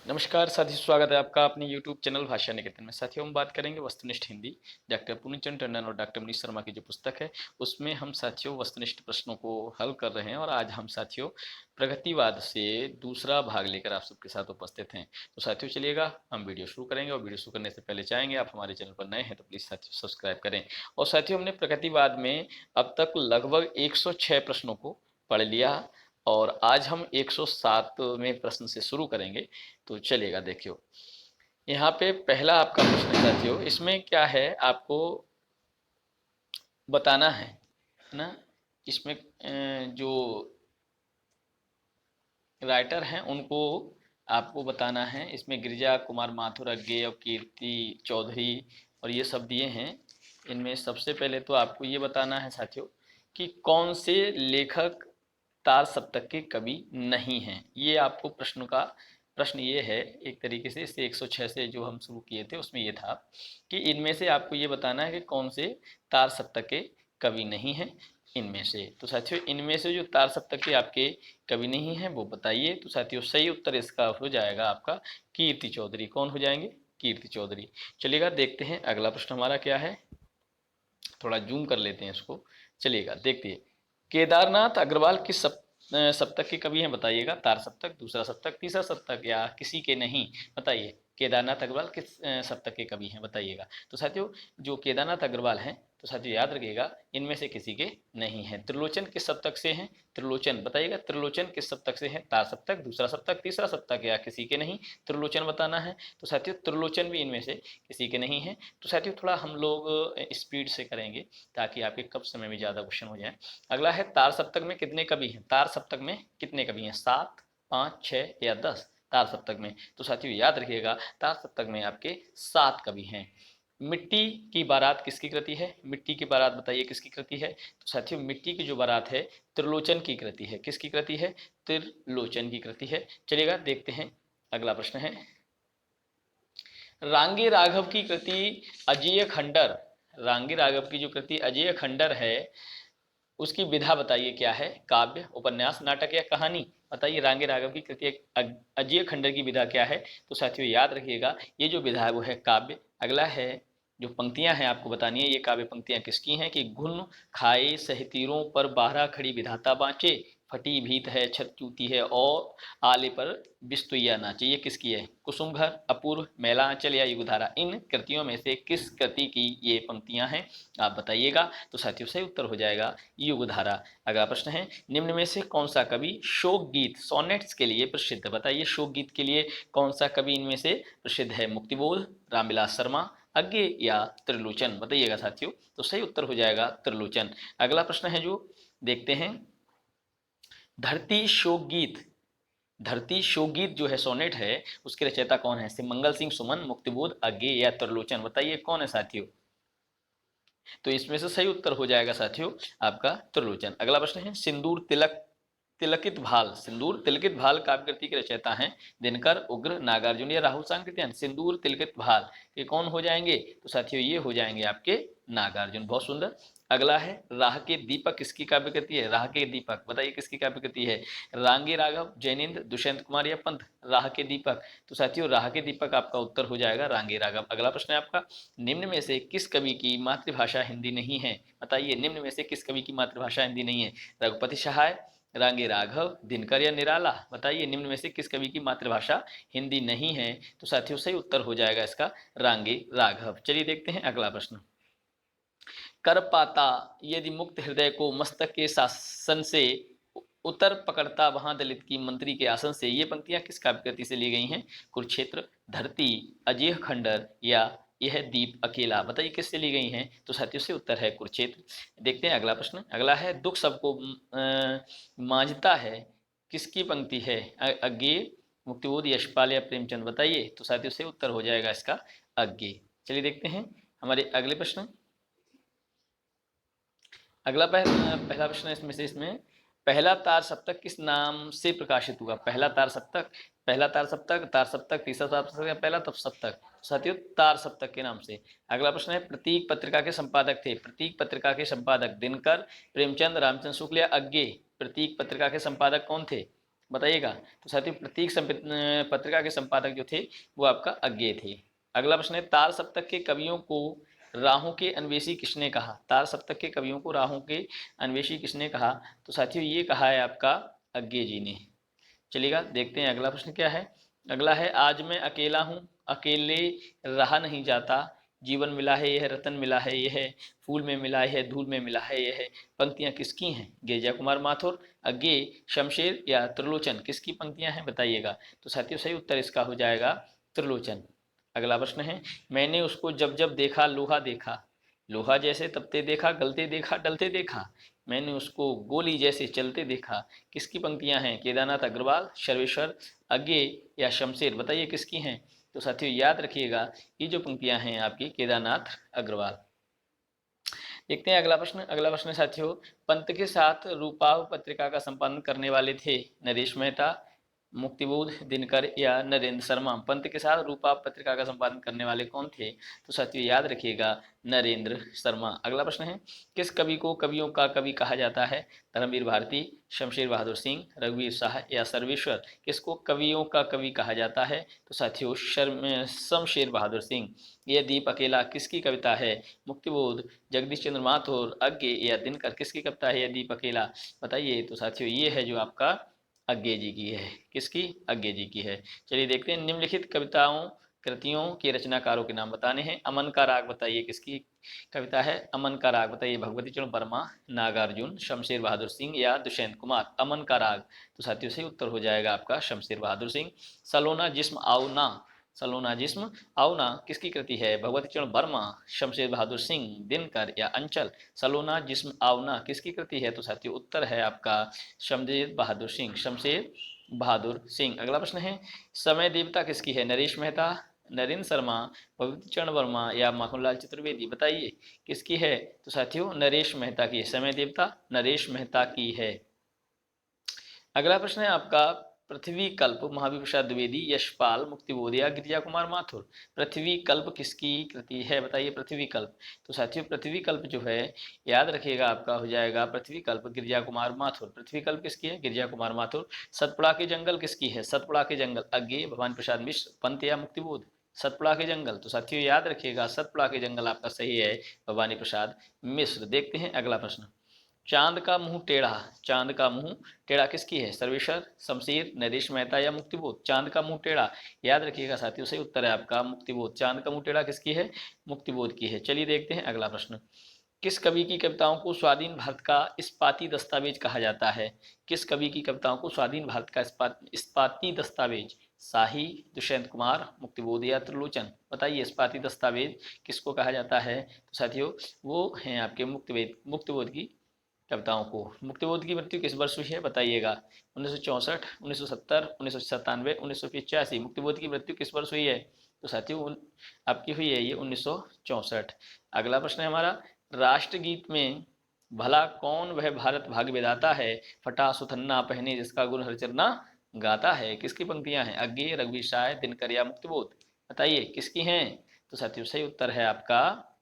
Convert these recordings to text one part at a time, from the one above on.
नमस्कार साथियों, स्वागत है आपका अपने YouTube चैनल भाषा निकेतन में। साथियों, हम बात करेंगे वस्तुनिष्ठ हिंदी। डॉक्टर पूर्णचंद टंडन और डॉक्टर मनीष शर्मा की जो पुस्तक है उसमें हम साथियों वस्तुनिष्ठ प्रश्नों को हल कर रहे हैं। और आज हम साथियों प्रगतिवाद से दूसरा भाग लेकर आप सबके साथ उपस्थित हैं। तो साथियों चलिएगा हम वीडियो शुरू करेंगे। और वीडियो शुरू करने से पहले चाहेंगे आप हमारे चैनल पर नए हैं तो प्लीज़ साथियों सब्सक्राइब करें। और साथियों हमने प्रगतिवाद में अब तक लगभग 106 प्रश्नों को पढ़ लिया और आज हम 107वें प्रश्न से शुरू करेंगे। तो चलिएगा देखियो, यहाँ पे पहला आपका प्रश्न है साथियों। इसमें क्या है आपको बताना है ना। इसमें जो राइटर हैं उनको आपको बताना है। इसमें गिरिजा कुमार माथुर, अज्ञे और कीर्ति चौधरी और ये सब दिए हैं। इनमें सबसे पहले तो आपको ये बताना है साथियों कि कौन से लेखक तार सप्तक के कवि नहीं हैं। ये आपको प्रश्न ये है एक तरीके से। इससे 106 से जो हम शुरू किए थे उसमें ये था कि इनमें से आपको ये बताना है कि कौन से तार सप्तक के कवि नहीं हैं इनमें से। तो साथियों इनमें से जो तार सप्तक के आपके कवि नहीं हैं वो बताइए। तो साथियों सही उत्तर इसका हो जाएगा आपका कीर्ति चौधरी। कौन हो जाएंगे? कीर्ति चौधरी। चलिएगा देखते हैं अगला प्रश्न हमारा क्या है। थोड़ा जूम कर लेते हैं इसको। चलिएगा देखते हैं, केदारनाथ अग्रवाल किस सप्तक के कवि हैं बताइएगा। तार सप्तक, दूसरा सप्तक, तीसरा सप्तक या किसी के नहीं, बताइए। केदारनाथ अग्रवाल किस सप्तक के कवि हैं बताइएगा। तो साथियों जो केदारनाथ अग्रवाल हैं तो साथियों याद रखिएगा इनमें से किसी के नहीं हैं। त्रिलोचन किस सप्तक से हैं? त्रिलोचन बताइएगा। त्रिलोचन किस सप्तक से है? तार सप्तक, दूसरा सप्तक, तीसरा सप्तक या किसी के नहीं, त्रिलोचन बताना है। तो साथियों त्रिलोचन भी इनमें से किसी के नहीं है। तो साथियों थोड़ा हम लोग स्पीड से करेंगे ताकि आपके कम समय में ज़्यादा क्वेश्चन हो जाए। अगला है तार सप्तक में कितने कवि हैं? तार सप्तक में कितने कवि हैं? 7, 5, 6 या 10 तार सप्तक में। तो साथियों याद रखिएगा तार सप्तक में आपके 7 कवि हैं। मिट्टी की बारात किसकी कृति है? मिट्टी की बारात बताइए किसकी कृति है। तो साथियों मिट्टी की जो बारात है त्रिलोचन की कृति है। किसकी कृति है? त्रिलोचन की कृति है। चलिएगा देखते हैं अगला प्रश्न है, रांगे राघव की कृति अजेय खंडर, रांगे राघव की जो कृति अजेय खंडर है उसकी विधा बताइए क्या है? काव्य, उपन्यास, नाटक या कहानी, बताइए। रांगे राघव की कृति अजेय खंडर की विधा क्या है? तो साथियों याद रखिएगा ये जो विधा है वो है काव्य। अगला है जो पंक्तियां हैं आपको बतानी है ये काव्य पंक्तियां किसकी हैं कि घुन खाए सहितीरों पर बारह खड़ी विधाता बाँचे, फटी भीत है छत चूती है और आले पर बिस्तुइया नाचे। ये किसकी है? कुसुमघर, अपूर्व, मैलांचल या युगधारा। इन कृतियों में से किस कृति की ये पंक्तियां हैं आप बताइएगा। तो साथियों सही उत्तर हो जाएगा युगधारा। अगला प्रश्न है, निम्न में से कौन सा कवि शोक गीत सोनेट्स के लिए प्रसिद्ध, बताइए। शोक गीत के लिए कौन सा कवि इनमें से प्रसिद्ध है? मुक्तिबोध, रामविलास शर्मा, अज्ञे या त्रिलोचन, बताइएगा साथियों। तो सही उत्तर हो जाएगा त्रिलोचन। अगला प्रश्न है जो देखते हैं, धरती शोक गीत, धरती शोकगीत जो है सोनेट है उसके रचयिता कौन है? मंगल सिंह सुमन, मुक्तिबोध, अज्ञे या त्रिलोचन, बताइए कौन है साथियों। तो इसमें से सही उत्तर हो जाएगा साथियों आपका त्रिलोचन। अगला प्रश्न है, सिंदूर तिलक तिलकित भाल, सिंदूर तिलकित भाल काव्य कृति के रचयिता हैं दिनकर, उग्र, नागार्जुन या राहुल सांकृत्यायन। सिंदूर तिलकित भाल ये कौन हो जाएंगे? तो साथियों ये हो जाएंगे आपके नागार्जुन। बहुत सुंदर। अगला है, राह के दीपक किसकी काव्य कृति है? राह के दीपक बताइए किसकी काव्य कृति है? रांगे राघव, जैनेन्द्र, दुष्यंत कुमार या पंत। राह के दीपक। तो साथियों राह के दीपक आपका उत्तर हो जाएगा रांगे राघव। अगला प्रश्न है आपका, निम्न में से किस कवि की मातृभाषा हिंदी नहीं है? बताइए निम्न में से किस कवि की मातृभाषा हिंदी नहीं है? रघुपति सहाय, रांगे राघव, दिनकर या निराला, बताइए निम्न में से किस कवि की मातृभाषा हिंदी नहीं है। तो साथियों सही उत्तर हो जाएगा इसका रांगे राघव। चलिए देखते हैं अगला प्रश्न, कर पाता यदि मुक्त हृदय को मस्तक के शासन से उतर पकड़ता वहां दलित की मंत्री के आसन से। ये पंक्तियां किस काव्य कृति से ली गई हैं? कुरुक्षेत्र, धरती, अजेय खंडर या यह दीप अकेला, बताइए किससे ली गई हैं। तो साथियों से उत्तर है कुरुक्षेत्र। देखते हैं अगला प्रश्न। अगला है, दुख सबको मांझता है किसकी पंक्ति है? अज्ञे, मुक्तिबोध, यशपाल या प्रेमचंद, बताइए। तो साथियों से उत्तर हो जाएगा इसका अज्ञे। चलिए देखते हैं हमारे अगले प्रश्न। अगला पहला प्रश्न इसमें से, इसमें पहला तार सप्तक किस नाम से प्रकाशित हुआ? पहला तार सप्तक, पहला तार सप्तक, तार सप्तक, तीसरा तार सप्तक या पहला तप सप्तक? साथियों तार सप्तक के नाम से। अगला प्रश्न है, प्रतीक पत्रिका के संपादक थे? प्रतीक पत्रिका के संपादक दिनकर, प्रेमचंद, रामचंद्र शुक्ल या अज्ञे। प्रतीक पत्रिका के संपादक कौन थे? बताइएगा। तो साथियों प्रतीक पत्रिका के संपादक जो थे वो आपका अज्ञेय थे। अगला प्रश्न है, तार सप्तक के कवियों को राहों के अन्वेषी किसने कहा? तार सप्तक के कवियों को राहों के अन्वेषी किसने कहा? तो साथियों ये कहा है आपका अज्ञेय जी ने। चलिएगा देखते हैं अगला प्रश्न क्या है। अगला है, आज मैं अकेला हूँ, अकेले रहा नहीं जाता, जीवन मिला है यह, रतन मिला है यह, फूल में मिला है धूल में मिला है यह, पंक्तियां किसकी हैं? गिरिजा कुमार माथुर, अज्ञेय, शमशेर या त्रिलोचन? किसकी पंक्तियां हैं बताइएगा। तो साथियों सही उत्तर इसका हो जाएगा त्रिलोचन। अगला प्रश्न है, मैंने उसको जब जब देखा लोहा देखा, लोहा जैसे तपते देखा, गलते देखा, डलते देखा, मैंने उसको गोली जैसे चलते देखा। किसकी पंक्तियां हैं? केदारनाथ अग्रवाल, सर्वेश्वर, अज्ञेय या शमशेर? बताइए किसकी हैं। तो साथियों याद रखिएगा ये जो पंक्तियां हैं आपकी केदारनाथ अग्रवाल। देखते हैं अगला प्रश्न। अगला प्रश्न साथियों, पंत के साथ रूपाव पत्रिका का संपादन करने वाले थे नरेश मेहता, मुक्तिबोध, दिनकर या नरेंद्र शर्मा? पंत के साथ रूपाव पत्रिका का संपादन करने वाले कौन थे? तो साथियों याद रखिएगा नरेंद्र शर्मा। अगला प्रश्न है, किस कवि को कवियों का कवि कहा जाता है? धर्मवीर भारती, शमशेर बहादुर सिंह, रघुवीर शाह या सर्वेश्वर? किसको कवियों का कवि कहा जाता है? तो साथियों शमशेर बहादुर सिंह। यह दीप अकेला किसकी कविता है? मुक्तिबोध, जगदीश चंद्र माथुर, अज्ञेय या दिनकर? किसकी कविता है यह दीप अकेला? बताइए। तो साथियों ये है जो आपका अज्ञेय जी की है। किसकी? अज्ञेय जी की है। चलिए देखते हैं, निम्नलिखित कविताओं कृतियों के रचनाकारों के नाम बताने हैं। अमन का राग बताइए किसकी कविता है? अमन का राग बताइए भगवती चरण वर्मा, नागार्जुन, शमशेर बहादुर सिंह या दुष्यंत कुमार? अमन का राग। तो साथियों सही उत्तर हो जाएगा आपका शमशेर बहादुर सिंह। सलोना जिस्म आओ ना, सलोना जिस्म आओ ना किसकी कृति है? भगवती चरण वर्मा, शमशेर बहादुर सिंह, दिनकर या अंचल? सलोना जिस्म आओ ना किसकी कृति है? तो साथियों उत्तर है आपका शमशेर बहादुर सिंह, शमशेर बहादुर सिंह। अगला प्रश्न है, समय देवता किसकी है? नरेश मेहता, नरेंद्र शर्मा, भगवती चरण वर्मा या माखनलाल चतुर्वेदी? बताइए किसकी है? तो साथियों नरेश मेहता की है। समय देवता नरेश मेहता की है। अगला प्रश्न है आपका, पृथ्वी कल्प महावीर प्रसाद द्विवेदी, यशपाल, मुक्तिबोध या गिरिजा कुमार माथुर? पृथ्वी कल्प किसकी कृति है? बताइए पृथ्वी कल्प। तो साथियों पृथ्वी कल्प जो है याद रखिएगा आपका हो जाएगा पृथ्वी कल्प गिरिजा कुमार माथुर। पृथ्वी कल्प किसकी है? गिरिजा कुमार माथुर। सतपुड़ा के जंगल किसकी है? सतपुड़ा के जंगल, अज्ञेय, भवानी प्रसाद मिश्र, पंत या मुक्तिबोध? सतपुड़ा के जंगल। तो साथियों याद रखिएगा सतपुड़ा के जंगल आपका सही है, भवानी प्रसाद मिश्र। देखते हैं अगला प्रश्न, चांद का मुंह टेढ़ा, चांद का मुंह टेढ़ा किसकी है? सर्वेश्वर, शमशेर, नरेश मेहता या मुक्तिबोध? चांद का मुंह टेढ़ा याद रखिएगा साथियों सही उत्तर है आपका मुक्तिबोध। चांद का मुंह टेढ़ा किसकी है? मुक्तिबोध की है। चलिए देखते हैं अगला प्रश्न, किस कवि की कविताओं को स्वाधीन भारत का इस्पाती दस्तावेज कहा जाता है? किस कवि की कविताओं को स्वाधीन भारत का इस्पाती दस्तावेज? शाही, दुष्यंत कुमार, मुक्तिबोध या त्रिलोचन? बताइए इस्पाती दस्तावेज किसको कहा जाता है? तो साथियों वो हैं आपके मुक्तिबोध की कविताओं को। मुक्तिबोध की मृत्यु किस वर्ष हुई है बताइएगा? 1964, 1970, 1997, 1985? मुक्तिबोध की मृत्यु किस वर्ष हुई है? तो साथियों आपकी हुई है ये 1964। अगला प्रश्न है हमारा, राष्ट्रगीत में भला कौन वह भारत भाग्य विधाता है, फटा सुथन्ना पहने जिसका गुण हरिचरना गाता है? किसकी पंक्तियां हैं? अज्ञेय, रघुवीर शाह, दिनकर या मुक्तिबोध? बताइए किसकी हैं? तो साथियों सही उत्तर है आपका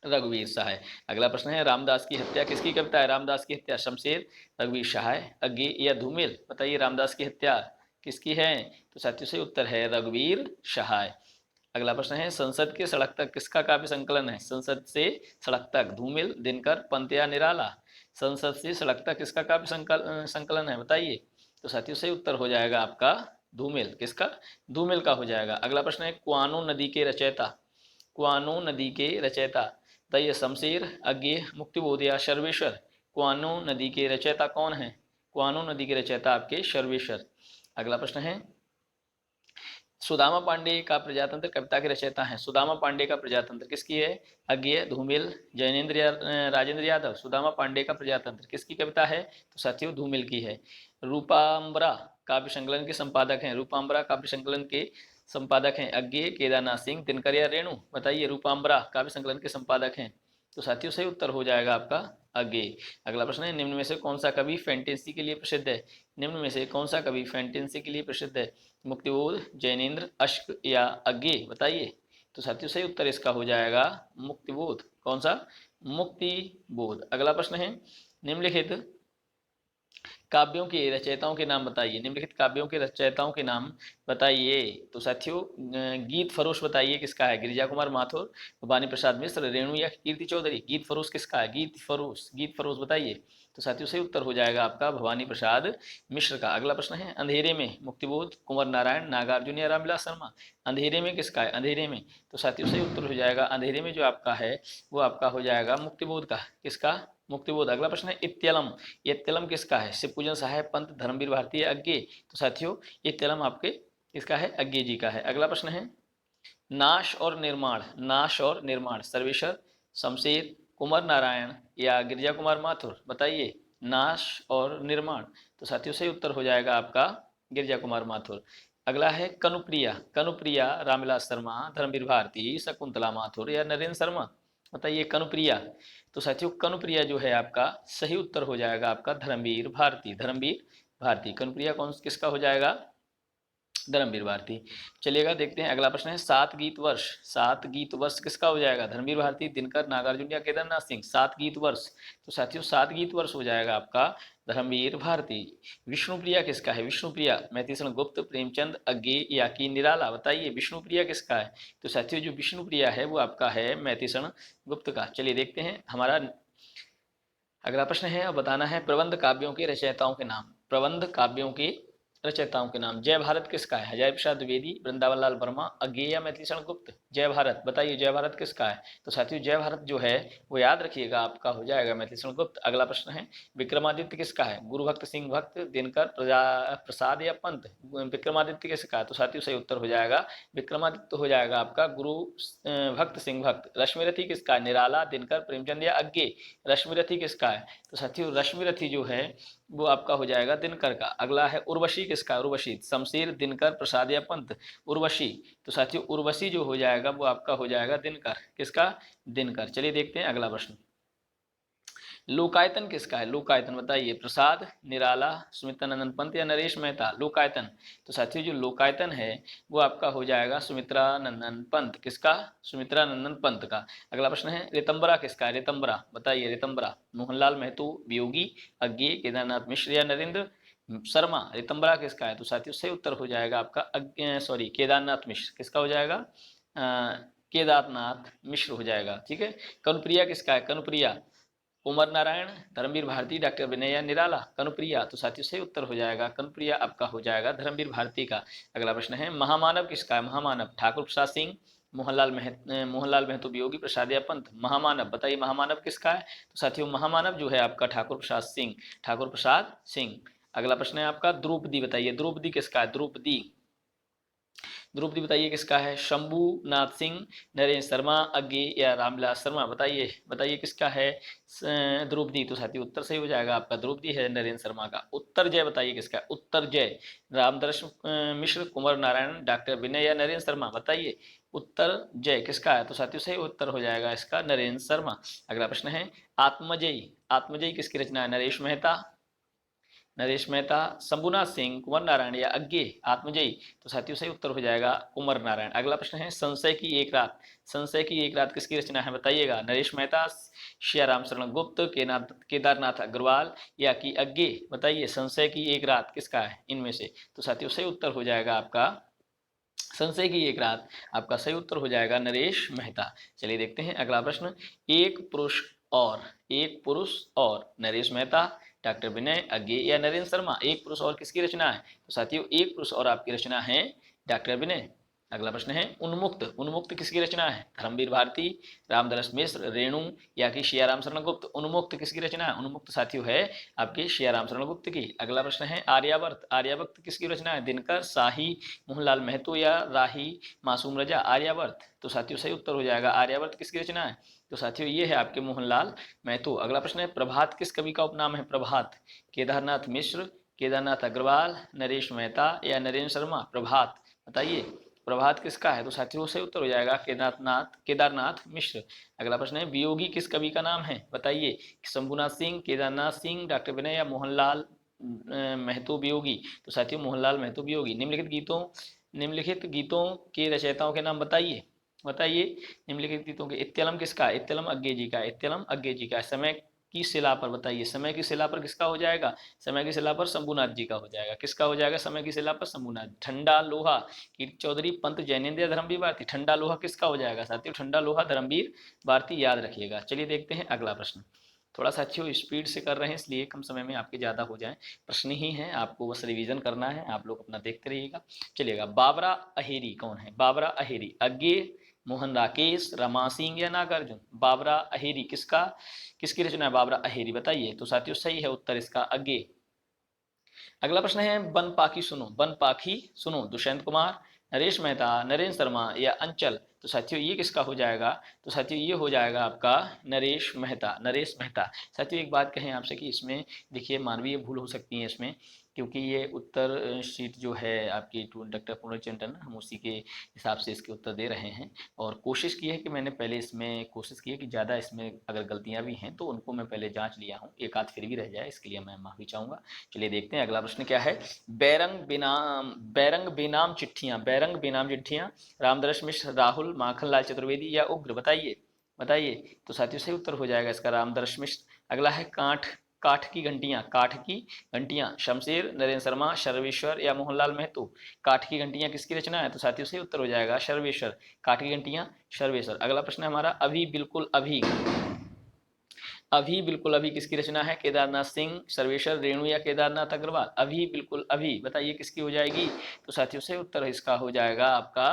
रघुवीर शाह। अगला प्रश्न है, रामदास की हत्या किसकी कविता है? रामदास की हत्या, शमशेर, रघुवीर शाह, अज्ञेय या धूमिल? बताइए रामदास की हत्या किसकी है? तो साथियों से उत्तर है रघुवीर शाह। अगला प्रश्न है, संसद के सड़क तक किसका काव्य संकलन है? संसद से सड़क तक, धूमिल, दिनकर, पंत या निराला? संसद से सड़क तक किसका काव्य संकलन है बताइए? तो साथियों से उत्तर हो जाएगा आपका धूमिल। किसका? धूमिल का हो जाएगा। अगला प्रश्न है, कुआनो नदी के रचयिता, कुआनो नदी के रचयिता बताइए शमशेर, अज्ञेय, मुक्तिबोध या सर्वेश्वर? कुआनो नदी के रचयिता कौन है? कुआनो नदी के रचयिता आपके सर्वेश्वर। अगला प्रश्न है, सुदामा पांडे का प्रजातंत्र कविता के रचयिता हैं। सुदामा पांडे का प्रजातंत्र किसकी है? अज्ञेय, धूमिल, जैनेन्द्र या राजेंद्र यादव? सुदामा पांडे का प्रजातंत्र किसकी कविता है? तो साथियों धूमिल की है। रूपाम्बरा काव्य संकलन के संपादक हैं, रूपाम्बरा काव्य संकलन के संपादक हैं अज्ञेय, केदारनाथ सिंह, दिनकर या रेणु? बताइए रूपाम्बरा काव्य संकलन के संपादक हैं। तो साथियों सही उत्तर हो जाएगा आपका अज्ञेय। अगला प्रश्न है, निम्न में से कौन सा कवि फैंटेसी के लिए प्रसिद्ध है? निम्न में से कौन सा कवि फैंटेसी के लिए प्रसिद्ध है? मुक्तिबोध, जैनेन्द्र, अश्क या अज्ञेय? बताइए। तो साथियों सही उत्तर इसका हो जाएगा मुक्तिबोध। कौन सा? मुक्तिबोध। अगला प्रश्न है, निम्नलिखित काव्यों के रचयिताओं के नाम बताइए, निम्नलिखित काव्यों के रचयिताओं के नाम बताइए। तो साथियों गीत फरोश बताइए किसका है, गिरिजा कुमार माथुर, भवानी प्रसाद मिश्र, रेणु या कीर्ति चौधरी। गीत फरोश किसका है, गीत फरोश बताइए। तो साथियों सही उत्तर हो जाएगा आपका भवानी प्रसाद मिश्र का। अगला प्रश्न है अंधेरे में मुक्तिबोध, कुंवर नारायण, नागार्जुन या रामविलास शर्मा। अंधेरे में किसका है, अंधेरे में। तो साथियों सही उत्तर हो जाएगा अंधेरे में जो आपका है वो आपका हो जाएगा मुक्तिबोध का। किसका, मुक्तिबोध। अगला प्रश्न है इत्यलम, ये तिलम किसका है, शिवपूजन सहाय पंत, धर्मवीर भारती, अज्ञे। तो साथियों ये तिलम आपके किसका है, अज्ञे जी का है। अगला प्रश्न है नाश और निर्माण, नाश और निर्माण, सर्वेश्वर, शमशेर, कुमार नारायण या गिरिजा कुमार माथुर। बताइए नाश और निर्माण। तो साथियों सही उत्तर हो जाएगा आपका गिरिजा कुमार माथुर। अगला है कनुप्रिया, कनुप्रिया रामविलास शर्मा, धर्मवीर भारती, शकुंतला माथुर या नरेंद्र शर्मा। बताइए कनुप्रिया। तो साथियों कनुप्रिया जो है आपका सही उत्तर हो जाएगा आपका धर्मवीर भारती, धर्मवीर भारती। कनुप्रिया कौन किसका हो जाएगा, धर्मवीर भारती। चलिएगा देखते हैं अगला प्रश्न है सात गीत वर्ष, सात गीत वर्ष किसका हो जाएगा, धर्मवीर भारती, दिनकर, नागार्जुन या केदारनाथ सिंह। सात गीत वर्ष। तो साथियों सात गीत वर्ष हो जाएगा आपका धर्मवीर भारती। विष्णुप्रिया किसका है, विष्णुप्रिया मैथिषण गुप्त, प्रेमचंद, अज्ञे या की निराला। बताइए विष्णुप्रिया किसका है। तो साथियों जो विष्णुप्रिया है वो आपका है मैथिषण गुप्त का। चलिए देखते हैं हमारा अगला प्रश्न है, बताना है प्रबंध काव्यों के रचयिताओं के नाम। प्रबंध काव्यों के रचयिताओं के नाम। जय भारत किसका है, हजारी प्रसाद द्विवेदी, वृंदावन लाल वर्मा, अज्ञेय या मैथिलीशरण गुप्त। जय भारत बताइए जय भारत किसका है। तो साथियों जय भारत जो है वो याद रखिएगा आपका हो जाएगा मैथिलीशरण गुप्त। अगला प्रश्न है विक्रमादित्य किसका है, गुरु भक्त सिंह भक्त, दिनकर प्रसाद या पंत। विक्रमादित्य किसका है। तो साथियों सही उत्तर हो जाएगा विक्रमादित्य हो जाएगा आपका गुरु भक्त सिंह भक्त। रश्मिरथी किसका है, निराला, दिनकर, प्रेमचंद या अज्ञे। रश्मिरथी किसका है। तो साथियों रश्मिरथी जो है वो आपका हो जाएगा दिनकर का। अगला है उर्वशी किसका है, उर्वशी, शमशेर, दिनकर, प्रसाद या पंत। उर्वशी। तो साथियों उर्वशी जो हो जाएगा वो आपका हो जाएगा दिनकर। किसका, दिनकर। चलिए देखते हैं अगला प्रश्न। लोकायतन किसका है, लोकायतन बताइए प्रसाद, निराला, सुमित्रा नंदन पंत या नरेश मेहता। लोकायतन। तो साथियों जो लोकायतन है वो आपका हो जाएगा सुमित्रा नंदन पंत। किसका, सुमित्रा नंदन पंत का। अगला प्रश्न है रितंबरा किसका है, रितंबरा बताइए रितंबरा। मोहनलाल महतो, वियोगी, अज्ञे, केदारनाथ मिश्र या नरेंद्र शर्मा। रितंबरा किसका है। तो साथियों सही उत्तर हो जाएगा आपका सॉरी केदारनाथ मिश्र। किसका हो जाएगा, केदारनाथ मिश्र हो जाएगा। ठीक है। कनुप्रिया किसका है, कनुप्रिया, कुमार नारायण, धर्मवीर भारती, डॉक्टर विनय या निराला। कनुप्रिया। तो साथियों सही उत्तर हो जाएगा कनुप्रिया आपका हो जाएगा धर्मवीर भारती का। अगला प्रश्न है महामानव किसका है, महामानव, ठाकुर प्रसाद सिंह, मोहनलाल महतो, वियोगी, प्रसाद या पंत। महामानव बताइए महामानव किसका है। तो साथियों महामानव जो है आपका ठाकुर प्रसाद सिंह, ठाकुर प्रसाद सिंह। अगला प्रश्न है आपका द्रौपदी बताइए, द्रौपदी किसका है, द्रौपदी, द्रौपदी बताइए किसका है। शंभुनाथ सिंह, नरेंद्र शर्मा, अज्ञे या रामविलास शर्मा। बताइए बताइए किसका है द्रौपदी। तो साथी उत्तर सही हो जाएगा आपका द्रौपदी है नरेंद्र शर्मा का। उत्तर जय बताइए किसका है, उत्तर जय, रामदर्श मिश्र, कुंवर नारायण, डॉक्टर विनय या नरेंद्र शर्मा। बताइए उत्तर जय किसका है। तो साथियों सही उत्तर हो जाएगा इसका नरेंद्र शर्मा। अगला प्रश्न है आत्मजयी, आत्मजयी किसकी रचना है, नरेश मेहता, नरेश मेहता, शंभुनाथ सिंह, कुंवर नारायण या अज्ञे। आत्मजयी। तो साथियों सही उत्तर हो जाएगा कुंवर नारायण। अगला प्रश्न है संशय की एक रात, संशय की एक रात किसकी रचना है बताइएगा, नरेश मेहता, श्याराम शरण गुप्त, केदारनाथ अग्रवाल या कि अज्ञे। बताइए संशय की एक रात किसका है इनमें से। तो साथियों सही उत्तर हो जाएगा आपका संशय की एक रात, आपका सही उत्तर हो जाएगा नरेश मेहता। चलिए देखते हैं अगला प्रश्न। एक पुरुष और, एक पुरुष और, नरेश मेहता, डॉक्टर विनय, अज्ञे या नरेंद्र शर्मा। एक पुरुष और किसकी रचना है। तो साथियों एक पुरुष और आपकी रचना है डॉक्टर विनय। अगला प्रश्न है उन्मुक्त, उन्मुक्त किसकी रचना है, धर्मवीर भारती, रामदरस मिश्र, रेणु या कि श्याराम शरण गुप्त। उन्मुक्त किसकी रचना है, उन्मुक्त साथियों है आपके श्याराम शरण गुप्त की। अगला प्रश्न है आर्यावर्त, आर्यावर्त किसकी रचना है, दिनकर, शाही, मोहनलाल महतो या राही मासूम रजा। आर्यावर्त। तो साथियों सही उत्तर हो जाएगा आर्यावर्त किसकी रचना है। तो साथियों ये है आपके मोहनलाल महतो। अगला प्रश्न है प्रभात किस कवि का उपनाम है, प्रभात, केदारनाथ मिश्र, केदारनाथ अग्रवाल, नरेश मेहता या नरेंद्र शर्मा। प्रभात बताइए प्रभात किसका है। तो साथियों से उत्तर हो जाएगा केदारनाथ मिश्र। अगला प्रश्न है वियोगी किस कवि का नाम है बताइए, शंभुनाथ सिंह, केदारनाथ सिंह, डॉक्टर विनय या मोहनलाल महतो वियोगी। तो साथियों मोहनलाल महतो वियोगी। निम्नलिखित गीतों के रचयिताओं के नाम बताइए, बताइए निम्नलिखित गीतों के। इत्यलम किसका, इत्यलम अज्ञे जी का, इत्यलम अज्ञे जी का। समय की शिला पर, बताइए समय की शिला पर किसका हो जाएगा? समय की शिला पर शंभुनाथ जी का हो जाएगा। किसका हो जाएगा समय की शिला पर? शंभुनाथ। ठंडा लोहा कीर्ति चौधरी, पंत जैनेन्द्र या धर्मवीर भारती? ठंडा लोहा किसका हो जाएगा साथियों? ठंडा लोहा धर्मवीर भारती, याद रखिएगा। चलिए देखते हैं अगला प्रश्न। थोड़ा सा अच्छी स्पीड से कर रहे हैं इसलिए कम समय में आपके ज़्यादा हो जाए। प्रश्न ही है, आपको बस रिवीजन करना है, आप लोग अपना देखते रहिएगा। चलिएगा, बाबरा अहेरी कौन है? बाबरा अहेरी अज्ञे, मोहन राकेश, रमा सिंह या नागार्जुन? बाबरा अहेरी किसकी रचना है बाबरा अहेरी? बताइए। तो साथियों सही है उत्तर इसका अज्ञे। अगला प्रश्न है वन पाखी सुनो, वन पाखी सुनो, दुष्यंत कुमार, नरेश मेहता, नरेंद्र शर्मा या अंचल? तो साथियों ये किसका हो जाएगा? तो साथियों ये हो जाएगा आपका नरेश मेहता, नरेश मेहता। साथियों एक बात कहें आपसे कि इसमें देखिए मानवीय भूल हो सकती है इसमें, क्योंकि ये उत्तर शीट जो है आपकी डॉक्टर पूर्णचंद टंडन, हम उसी के हिसाब से इसके उत्तर दे रहे हैं। और कोशिश की है कि मैंने पहले इसमें कोशिश की है कि ज़्यादा इसमें अगर गलतियाँ भी हैं तो उनको मैं पहले जांच लिया हूँ, एक आध फिर भी रह जाए इसके लिए मैं माफ़ी चाहूँगा। चलिए देखते हैं अगला प्रश्न क्या है। बैरंग बेनाम चिट्ठियां, बैरंग बेनाम चिट्ठियां, रामदर्श मिश्र, राहुल, माखनलाल चतुर्वेदी या उग्र? बताइए। बताइए। तो साथियों सही उत्तर हो जाएगा इसका रामदर्श मिश्र। अगला है काठ काठ की घंटियां, काठ की घंटियां, शमशेर, नरेंद्र शर्मा, सर्वेश्वर या मोहनलाल महतो? काठ की घंटियां किसकी रचना है? तो साथियों सही उत्तर हो जाएगा सर्वेश्वर। काठ की घंटियां सर्वेश्वर। अगला प्रश्न है हमारा अभी बिल्कुल अभी, अभी बिल्कुल अभी किसकी रचना है? केदारनाथ सिंह, सर्वेश्वर, रेणु या केदारनाथ अग्रवाल? अभी बिल्कुल अभी बताइए किसकी हो जाएगी? तो साथियों से उत्तर इसका हो जाएगा आपका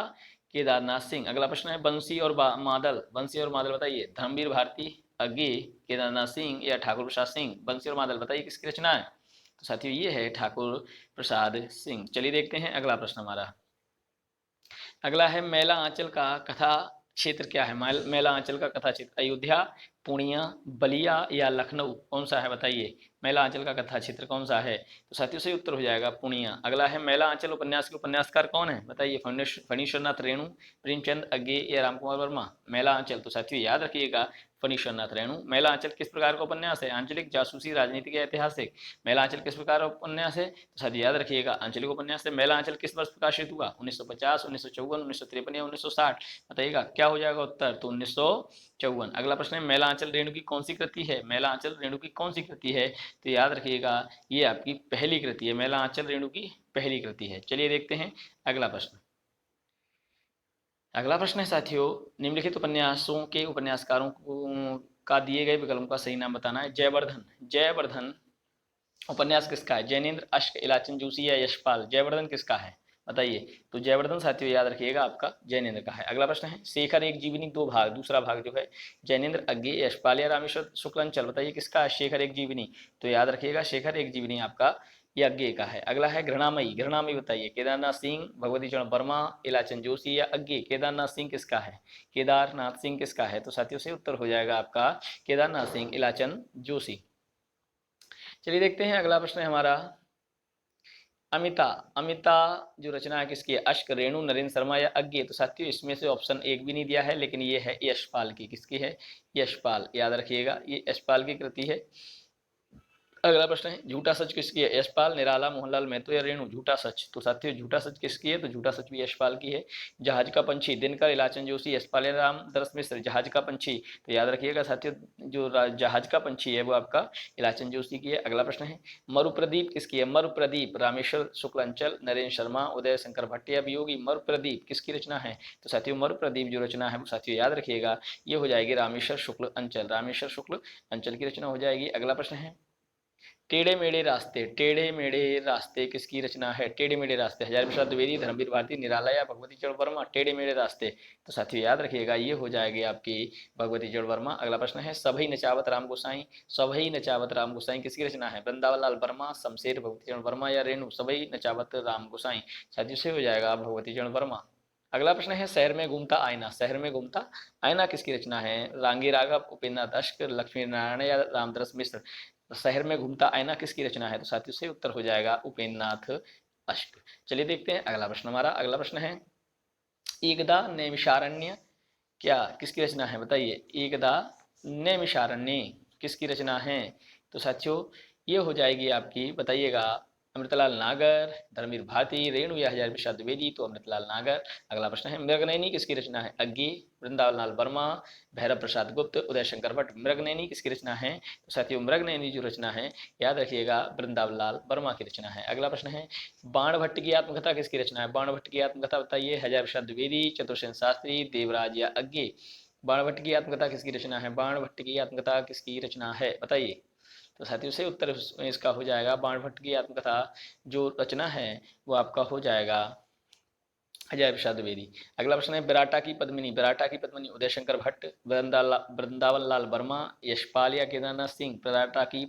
केदारनाथ सिंह। अगला प्रश्न है बंसी और मादल, बंसी और मादल बताइए। धर्मवीर भारती, अज्ञे, केदारनाथ सिंह या ठाकुर प्रसाद सिंह? बंसी और मादल बताइए किसकी रचना है? तो साथियों ये है ठाकुर प्रसाद सिंह। चलिए देखते हैं अगला प्रश्न हमारा। अगला है मेला आंचल का कथा क्षेत्र क्या है? मेला आंचल का कथा क्षेत्र अयोध्या, पूर्णिया, बलिया या लखनऊ? कौन सा है बताइए? मेला आंचल का कथा क्षेत्र कौन सा है? तो साथियों सही उत्तर हो जाएगा पूर्णिया। अगला है मेला आंचल उपन्यास के उपन्यासकार कौन है? बताइए। फणीश्वरनाथ रेणु, प्रेमचंद, अज्ञे या रामकुमार वर्मा? मेला आंचल, तो साथियों याद रखिएगा फणीश्वरनाथ रेणु। मेला आंचल किस प्रकार का उपन्यास है? आंचलिक, जासूसी, राजनीतिक या ऐतिहासिक? मेला आंचल किस प्रकार का उपन्यास है? तो साथियों याद रखिएगा आंचलिक उपन्यास है। मेला आंचल किस वर्ष प्रकाशित हुआ? 1950, 1954, 1953 या 1960? बताइएगा क्या हो जाएगा उत्तर? तो 1954। अगला प्रश्न है मेला आंचल रेणु की कौन सी कृति है? मेला आंचल रेणु की कौन सी कृति है? तो याद रखिएगा ये आपकी पहली कृति है, मेला आंचल रेणु की पहली कृति है। चलिए देखते हैं अगला प्रश्न। अगला प्रश्न है साथियों निम्नलिखित उपन्यासों के उपन्यासकारों का दिए गए विकल्पों का सही नाम बताना है। जयवर्धन, जयवर्धन उपन्यास किसका है? जैनेन्द्र, अश्क, इलाचन जोशी या यशपाल? जयवर्धन किसका है बताइए? तो जयवर्धन साथियों याद रखिएगा आपका जैनेन्द्र का है। अगला प्रश्न है शेखर एक जीवनी दो भाग, दूसरा भाग जो है जैनेन्द्र, अज्ञे, यशपाल या रामेश्वर शुक्लांचल? बताइए किसका है शेखर एक जीवनी? तो याद रखिएगा शेखर एक जीवनी आपका यज्ञ का है। अगला है घृणामयी, घृणामयी बताइए केदारनाथ सिंह, भगवती चरण वर्मा, इलाचन जोशी या अज्ञे? केदारनाथ सिंह किसका है? केदारनाथ सिंह किसका है? तो साथियों से उत्तर हो जाएगा आपका केदारनाथ सिंह, इलाचन जोशी। चलिए देखते हैं अगला प्रश्न है हमारा अमिता, अमिता जो रचना है किसकी है? अश्क, रेणु, नरेंद्र शर्मा या अज्ञे? तो साथियों इसमें से ऑप्शन एक भी नहीं दिया है, लेकिन ये है यशपाल की। किसकी है? यशपाल, याद रखिएगा ये यशपाल की कृति है। अगला प्रश्न है झूठा सच किसकी है? यशपाल, निराला, मोहनलाल महतो या रेणु? झूठा सच, तो साथियों झूठा सच किसकी है? तो झूठा सच भी यशपाल की है। जहाज का पंछी, दिनकर, इलाचन जोशी, यशपाल या रामदरस मिश्र? जहाज का पंछी, तो याद रखिएगा साथियों जो जहाज का पंछी है वो आपका इलाचन जोशी की है। अगला प्रश्न है मरुप्रदीप किसकी है? मरुप्रदीप रामेश्वर शुक्लांचल, नरेंद्र शर्मा, उदय शंकर भट्ट या वियोगी? मरुप्रदीप किसकी रचना है? तो साथियों मरुप्रदीप जो रचना है वो साथियों याद रखिएगा ये हो जाएगी रामेश्वर शुक्ल अंचल, रामेश्वर शुक्ल अंचल की रचना हो जाएगी। अगला प्रश्न है टेढ़े मेढ़े रास्ते, टेढ़े मेढ़े रास्ते किसकी रचना है? टेढ़े मेढ़े रास्ते हजारी प्रसाद द्विवेदी, धर्मवीर भारती, निराला या भगवती चरण वर्मा? टेढ़े मेढ़े रास्ते, तो साथियों याद रखिएगा ये हो जाएगी आपकी भगवती चरण वर्मा। अगला प्रश्न है सभई नचावत राम गोसाई, सभई नचावत राम गोसाई किसकी रचना है? वृंदावन लाल वर्मा, शमशेर, भगवती चरण वर्मा या रेणु? सभई नचावत राम गोसाई, साथियों से हो जाएगा भगवती चरण वर्मा। अगला प्रश्न है शहर में घूमता आईना, शहर में घूमता आईना किसकी रचना है? रांगी राघव, उपेंद्र अश्क, लक्ष्मी नारायण या रामदरस मिश्र? शहर में घूमता आईना किसकी रचना है? तो साथियों से उत्तर हो जाएगा उपेंद्रनाथ अश्क। चलिए देखते हैं अगला प्रश्न हमारा। अगला प्रश्न है एकदा नैमिषारण्य क्या किसकी रचना है? बताइए एकदा नैमिषारण्य किसकी रचना है? तो साथियों ये हो जाएगी आपकी बताइएगा अमृतलाल नागर, धर्मवीर भारती, रेणु या हजारी प्रसाद द्विवेदी, तो अमृतलाल नागर। अगला प्रश्न है मृगनयनी किसकी रचना है? अज्ञे, वृंदावन लाल वर्मा, भैरव प्रसाद गुप्त, उदय शंकर भट्ट। मृगनयनी किसकी रचना है? तो साथियों मृगनयनी जो रचना है याद रखिएगा वृंदावन लाल वर्मा की रचना है। अगला प्रश्न है बाणभट्ट की आत्मकथा किसकी रचना है? बाणभट्ट की आत्मकथा बताइए। हजारी प्रसाद द्विवेदी, चतुर्सेन शास्त्री, देवराज या अज्ञे। बाणभट्ट की आत्मकथा किसकी रचना है? बाणभट्ट की आत्मकथा किसकी रचना है बताइए। तो साथियों से उत्तर इसका हो जाएगा बाणभट्ट की आत्मकथा जो रचना है वो आपका हो जाएगा हजारी प्रसाद द्विवेदी। अगला प्रश्न है विराटा की पद्मिनी, विराटा की पद्मिनी उदय शंकर भट्ट, वृंदावन लाल वर्मा, यशपाल या केदारनाथ सिंह। विराटा की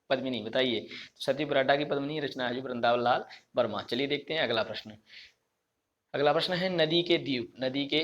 पद्मिनी बताइए। तो सती विराटा की पद्मिनी रचना है जो वृंदावन लाल वर्मा। चलिए देखते हैं अगला प्रश्न। अगला प्रश्न है नदी के द्वीप, नदी के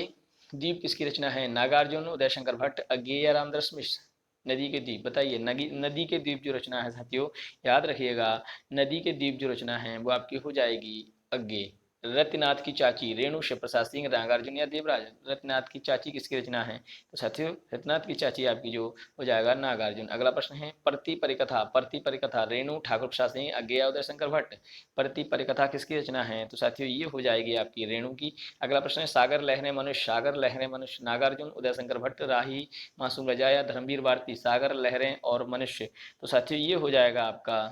द्वीप किसकी रचना है? नागार्जुन, उदय शंकर भट्ट, अज्ञेय या रामदास मिश्र। नदी के द्वीप बताइए। नदी के द्वीप जो रचना है साथियों याद रखिएगा नदी के द्वीप जो रचना है वो आपकी हो जाएगी अज्ञेय। रत्नाथ की चाची रेणु, शिव प्रसाद सिंह, नागार्जुन या देवराज। रत्नाथ की चाची किसकी रचना है? तो साथियों रत्नाथ की चाची आपकी जो हो जाएगा नागार्जुन। अगला प्रश्न है प्रति परिकथा, प्रति परिकथा रेणु, ठाकुर प्रसाद सिंह, अज्ञेय, उदय शंकर भट्ट। प्रति परिकथा किसकी रचना है? तो साथियों ये हो जाएगी आपकी रेणु की। अगला प्रश्न है सागर लहरें मनुष्य, सागर लहरें मनुष्य, नागार्जुन, उदय शंकर भट्ट, राही, मासूम रजा या धर्मवीर भारती। सागर लहरें और मनुष्य, तो साथियों ये हो जाएगा आपका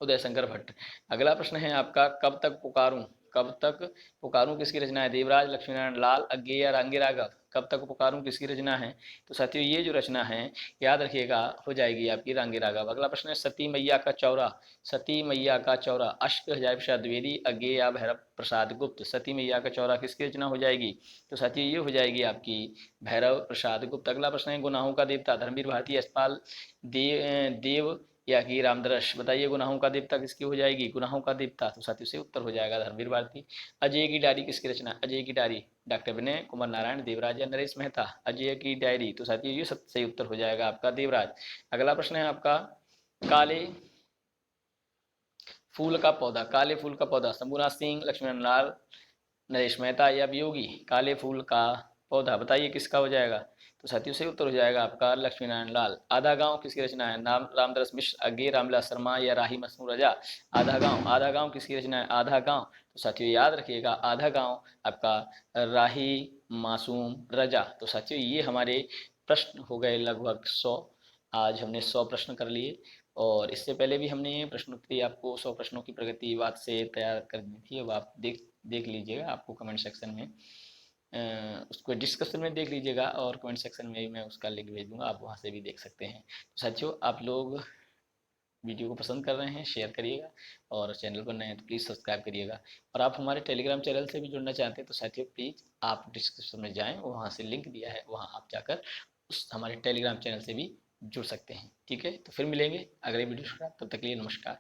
उदय शंकर भट्ट। अगला प्रश्न है आपका कब तक पुकारूं, कब तक पुकारूं किसकी रचना है? देवराज, लक्ष्मीनारायण लाल, अज्ञेय या रांगी राघव। कब तक पुकारूं किसकी रचना है? तो साथियों ये जो रचना है याद रखिएगा हो जाएगी आपकी रांगी राघव। अगला प्रश्न है सती मैया का चौरा, सती मैया का चौरा अष्ट हजारी प्रसाद द्विवेदी, अज्ञेय या भैरव प्रसाद गुप्त। सती मैया का चौरा किसकी रचना हो जाएगी? तो साथियों ये हो जाएगी आपकी भैरव प्रसाद गुप्त। अगला प्रश्न है गुनाहों का देवता, धर्मवीर भारती, यशपाल, देव या कि रामदर्श। बताइए गुनाहों का देवता किसकी हो जाएगी? गुनाहों का देवता, तो साथियों से उत्तर हो जाएगा धर्मवीर भारती। अजय की डायरी किसकी रचना? अजय की डायरी डॉक्टर विनय कुमार नारायण, देवराज या नरेश मेहता। अजय की डायरी, तो साथियों ये सब सही उत्तर हो जाएगा आपका देवराज। अगला प्रश्न है आपका काले फूल का पौधा, काले फूल का पौधा शंभुनाथ सिंह, लक्ष्मण लाल, नरेश मेहता या वियोगी। काले फूल का पौधा बताइए किसका हो जाएगा? तो साथियों से उत्तर हो जाएगा आपका लक्ष्मी नारायण लाल। आधा गांव किसकी रचना है? नाम रामदास मिश्र, अज्ञेय, रामविलास शर्मा या राही मसनू रजा। आधा गांव, आधा गांव किसकी रचना है? आधा गांव, तो साथियों याद रखिएगा आधा गांव आपका राही मासूम रजा। तो साथियों ये हमारे प्रश्न हो गए लगभग 100। आज हमने 100 प्रश्न कर लिए और इससे पहले भी हमने प्रश्नोत्तरी आपको 100 प्रश्नों की प्रगति बात से तैयार कर दी थी। अब आप देख लीजिएगा, आपको कमेंट सेक्शन में उसको डिस्कशन में देख लीजिएगा और कमेंट सेक्शन में मैं उसका लिंक भेज दूंगा, आप वहाँ से भी देख सकते हैं। तो साथियों आप लोग वीडियो को पसंद कर रहे हैं शेयर करिएगा और चैनल पर नए हैं तो प्लीज़ सब्सक्राइब करिएगा। और आप हमारे टेलीग्राम चैनल से भी जुड़ना चाहते हैं तो साथियों प्लीज़ आप डिस्क्रिप्शन में जाएँ, वहाँ से लिंक दिया है, वहाँ आप जाकर उस हमारे टेलीग्राम चैनल से भी जुड़ सकते हैं। ठीक है, तो फिर मिलेंगे अगले वीडियो के साथ, तब तक के लिए नमस्कार।